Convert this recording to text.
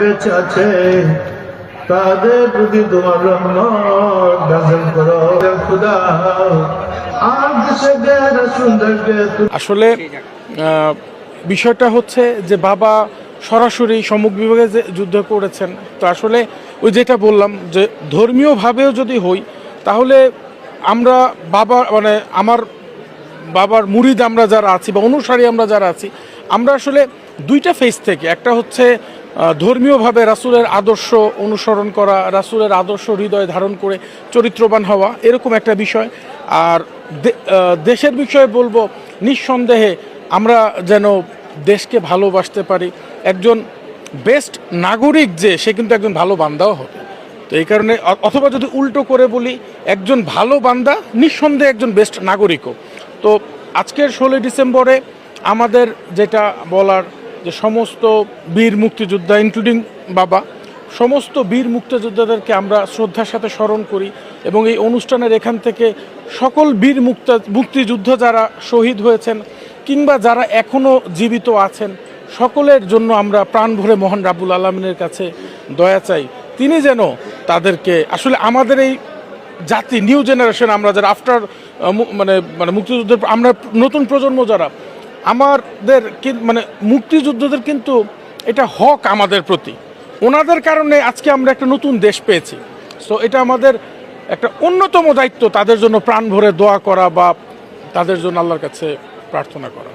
বেঁচে আছে তাদের প্রতি তোমার রহমত নাযিল করো খোদা। আসলে বিষয়টা হচ্ছে যে বাবা সরাসরি সম্মুখ বিভাগে যে যুদ্ধ করেছেন, তো আসলে ওই যেটা বললাম যে ধর্মীয়ভাবেও যদি হই তাহলে আমরা বাবা মানে আমার বাবার মুরিদ আমরা যারা আছি বা অনুসারী আমরা যারা আছি, আমরা আসলে দুইটা ফেজ থেকে, একটা হচ্ছে ধর্মীয়ভাবে রাসূলের আদর্শ অনুসরণ করা, রাসূলের আদর্শ হৃদয়ে ধারণ করে চরিত্রবান হওয়া, এরকম একটা বিষয়। আর দেশের বিষয়ে বলবো, নিঃসন্দেহে আমরা যেন দেশকে ভালোবাসতে পারি। একজন বেস্ট নাগরিক যে সে কিন্তু একজন ভালো বান্দাও হবে। তো এই কারণে, অথবা যদি উল্টো করে বলি, একজন ভালো বান্দা নিঃসন্দেহে একজন বেস্ট নাগরিকও। তো আজকের 16 ডিসেম্বরে আমাদের যেটা বলার, যে সমস্ত বীর মুক্তিযোদ্ধা ইনক্লুডিং বাবা, সমস্ত বীর মুক্তিযোদ্ধাদেরকে আমরা শ্রদ্ধার সাথে স্মরণ করি এবং এই অনুষ্ঠানের এখান থেকে সকল বীর মুক্তিযুদ্ধ যারা শহীদ হয়েছেন কিংবা যারা এখনও জীবিত আছেন, সকলের জন্য আমরা প্রাণ ভরে মহান রাব্বুল আলামিনের কাছে দয়া চাই, তিনি যেন তাদেরকে, আসলে আমাদের এই জাতি, নিউ জেনারেশন, আমরা যারা আফটার মানে মানে মুক্তিযুদ্ধের আমরা নতুন প্রজন্ম যারা, আমাদের মানে মুক্তিযুদ্ধদের কিন্তু এটা হক আমাদের প্রতি, ওনাদের কারণে আজকে আমরা একটা নতুন দেশ পেয়েছি। সো এটা আমাদের একটা অন্যতম দায়িত্ব তাদের জন্য প্রাণ ভরে দোয়া করা বা তাদের জন্য আল্লাহর কাছে প্রার্থনা করা।